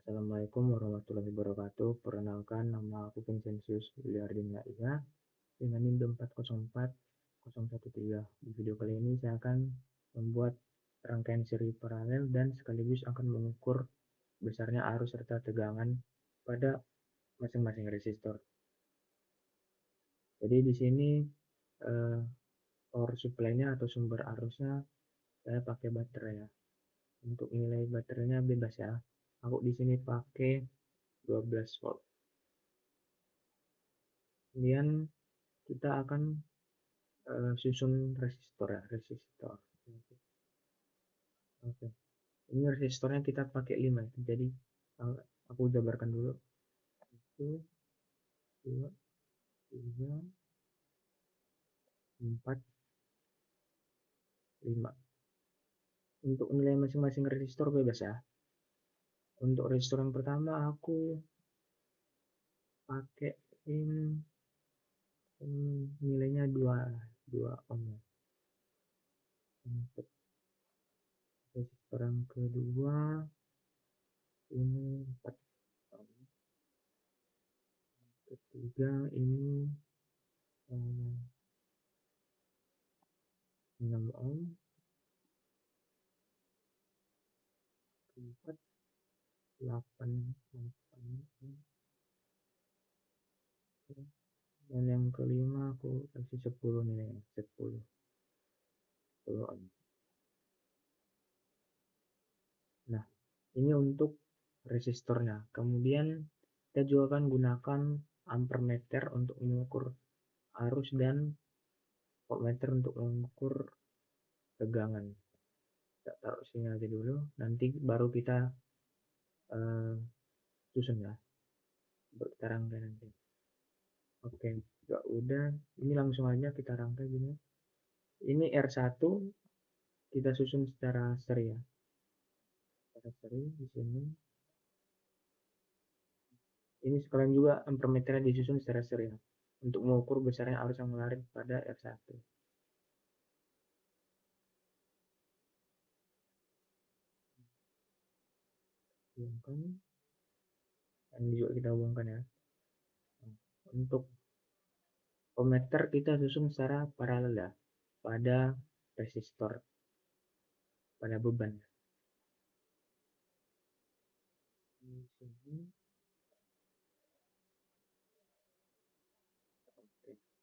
Assalamualaikum warahmatullahi wabarakatuh. Perkenalkan, nama aku Vincenzius Williardin Iha dengan NIM 4040013. Di video kali ini saya akan membuat rangkaian seri paralel dan sekaligus akan mengukur besarnya arus serta tegangan pada masing-masing resistor. Jadi di sini power supply-nya atau sumber arusnya saya pakai baterai ya. Untuk nilai baterainya bebas ya. Aku di sini pakai 12 volt. Kemudian kita akan susun resistor ya, resistor. Oke. Ini resistornya kita pakai 5. Jadi aku jabarkan dulu. 1, 2, 3, 4, 5. Untuk nilai masing-masing resistor bebas ya. Untuk resistor yang pertama aku pakai nilainya 2 ohm ya. Untuk resistor yang kedua ini 4 ohm. Ketiga ini 6 ohm. Keempat 8 ohm. Dan yang kelima aku kasih 10 nih, 10 ohm. Nah, ini untuk resistornya. Kemudian kita juga akan gunakan ampermeter untuk mengukur arus dan voltmeter untuk mengukur tegangan. Kita taruh sini aja dulu, nanti baru kita susun ya. Kita rangkai nanti. Oke, enggak udah. Ini langsung aja kita rangkai gini. Ini R1 kita susun secara seri ya. Secara seri di sini. Ini sekalian juga ampermeternya disusun secara seri ya, untuk mengukur besarnya arus yang mengalir pada R1. Hubungkan. Dan juga kita hubungkan ya. Untuk voltmeter kita susun secara paralel ya, pada resistor, pada beban.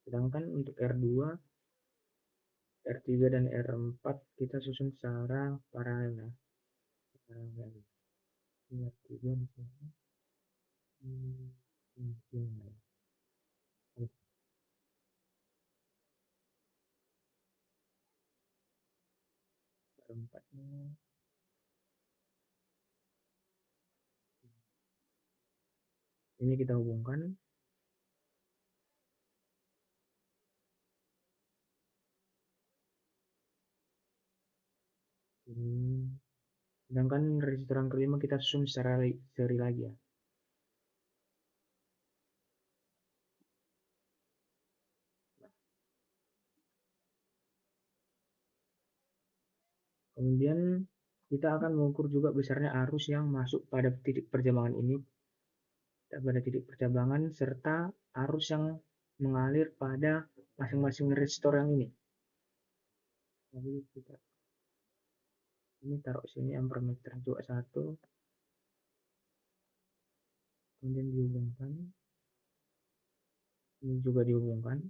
Sedangkan untuk R2, R3 dan R4 kita susun secara paralel ya. Paralel. Ini R3 di sini. R4-nya ini kita hubungkan. Sedangkan resistor yang kelima kita susun secara seri lagi ya. Kemudian kita akan mengukur juga besarnya arus yang masuk pada titik percabangan ini, pada titik percabangan, serta arus yang mengalir pada masing-masing resistor yang ini. Jadi kita ini taruh sini ampermeter juga 1, kemudian dihubungkan, ini juga dihubungkan,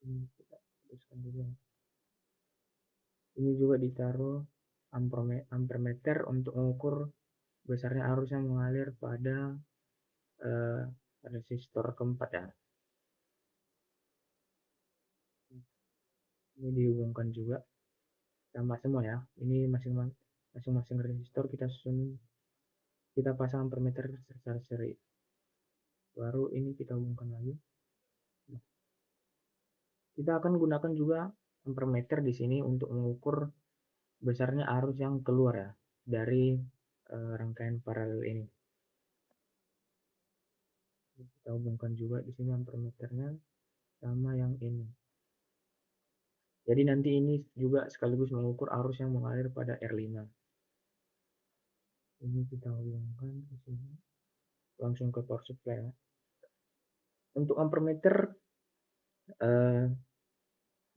ini kita teruskan juga. Ini juga ditaruh ampermeter untuk mengukur besarnya arus yang mengalir pada resistor keempat ya. Ini dihubungkan juga sama semua ya. Ini masing-masing resistor kita susun, kita pasang ampermeter secara seri. Baru ini kita hubungkan lagi. Kita akan gunakan juga ampermeter di sini untuk mengukur besarnya arus yang keluar ya dari rangkaian paralel ini. Kita hubungkan juga di sini ampermeternya sama yang ini. Jadi nanti ini juga sekaligus mengukur arus yang mengalir pada R5. Ini kita ulangkan ke sini, langsung ke power supply ya. Untuk ampermeter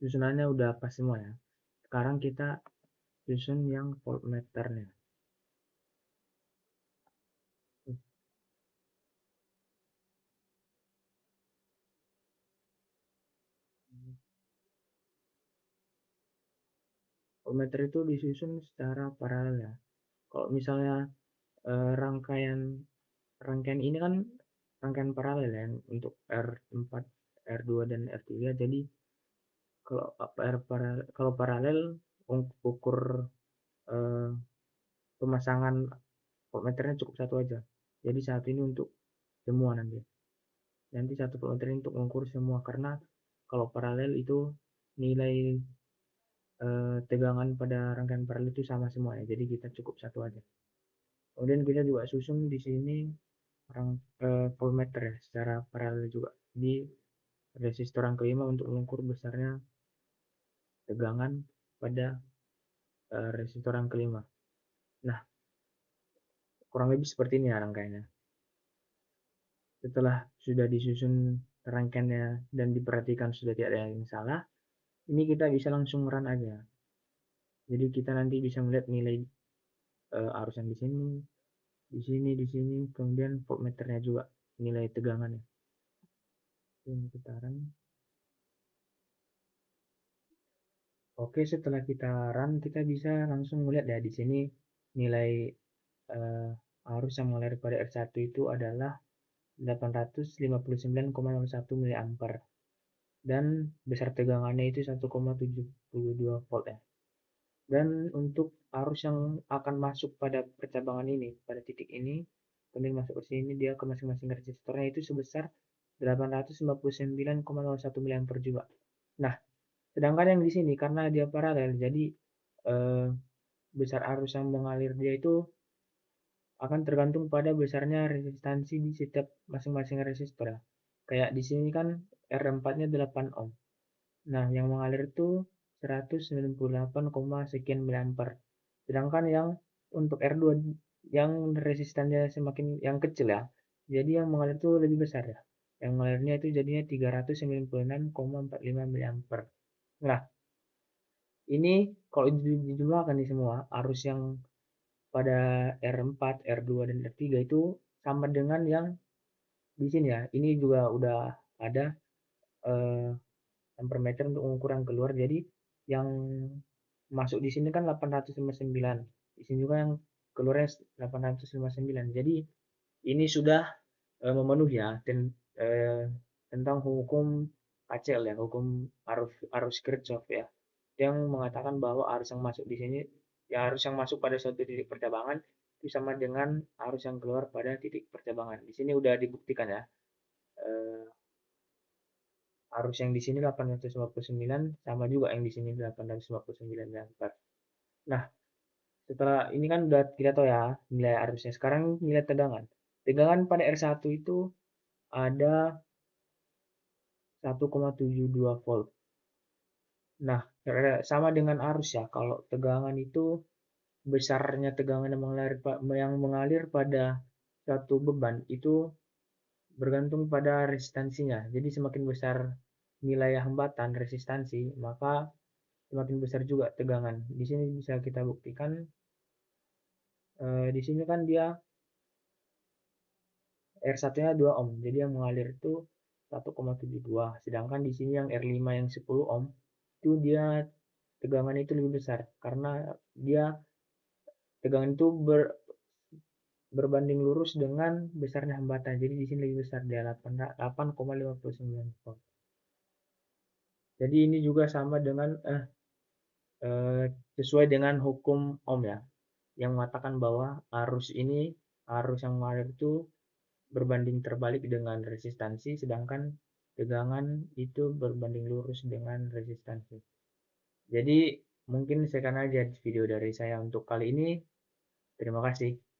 susunannya udah pas semua ya. Sekarang kita susun yang voltmeternya. Voltmeter itu disusun secara paralel ya. Kalau misalnya rangkaian rangkaian ini kan rangkaian paralel ya untuk R4, R2 dan R3. Jadi kalau paralel ukur eh, pemasangan voltmeternya cukup satu aja. Jadi saat ini untuk semua nanti satu voltmeter untuk mengukur semua, karena kalau paralel itu nilai tegangan pada rangkaian paralel itu sama semua ya. Jadi kita cukup satu aja. Kemudian kita juga susun di sini voltmeter ya secara paralel juga di resistor yang kelima untuk mengukur besarnya tegangan pada resistor yang kelima. Nah, kurang lebih seperti ini ya rangkaiannya. Setelah sudah disusun rangkaiannya dan diperhatikan sudah tidak ada yang salah, ini kita bisa langsung run aja. Jadi kita nanti bisa melihat nilai arus yang di sini, di sini, di sini, kemudian voltmeternya juga nilai tegangannya. Ini kita run. Oke, setelah kita run, kita bisa langsung melihat ya di sini nilai arus yang mengalir pada R1 itu adalah 859,01 mA dan besar tegangannya itu 1,72 volt ya. Dan untuk arus yang akan masuk pada percabangan ini, pada titik ini, kemudian masuk ke sini, dia ke masing-masing resistornya itu sebesar 859,01 mA juga. Nah, sedangkan yang di sini karena dia paralel, jadi eh, besar arus yang mengalir dia itu akan tergantung pada besarnya resistansi di setiap masing-masing resistor ya. Kayak di sini kan R4-nya 8 ohm. Nah, yang mengalir itu 198, sekian miliampere. Sedangkan yang untuk R2 yang resistannya semakin yang kecil ya. Jadi yang mengalir itu lebih besar ya. Yang mengalirnya itu jadinya 396,45 miliampere. Nah, ini kalau dijumlahkan nih semua arus yang pada R4, R2 dan R3 itu sama dengan yang di sini ya. Ini juga udah ada eh, ampermeter untuk ukuran keluar. Jadi yang masuk di sini kan 859. Di sini juga yang keluarnya 859. Jadi ini sudah memenuhi ya tentang hukum KCL ya, hukum arus Kirchhoff ya, yang mengatakan bahwa arus yang masuk di sini, ya arus yang masuk pada suatu titik percabangan itu sama dengan arus yang keluar pada titik percabangan. Di sini udah dibuktikan ya. Eh, Arus yang di sini 859 sama juga yang di sini 859 ampere. Nah, setelah ini kan udah kita tahu ya nilai arusnya. Sekarang nilai tegangan. Tegangan pada R1 itu ada 1,72 volt. Nah, sama dengan arus ya. Kalau tegangan itu besarnya tegangan yang mengalir pada satu beban itu bergantung pada resistansinya. Jadi semakin besar nilai hambatan resistansi, maka semakin besar juga tegangan. Di sini bisa kita buktikan. Di sini kan dia R1-nya 2 ohm, jadi yang mengalir itu 1,72. Sedangkan di sini yang R5 yang 10 ohm itu dia tegangan itu lebih besar karena dia tegangan itu berbanding lurus dengan besarnya hambatan. Jadi di sini lebih besar dia 8,59 volt. Jadi ini juga sama dengan sesuai dengan hukum Ohm ya, yang mengatakan bahwa arus yang mengalir itu berbanding terbalik dengan resistansi, sedangkan tegangan itu berbanding lurus dengan resistansi. Jadi mungkin sekian aja video dari saya untuk kali ini. Terima kasih.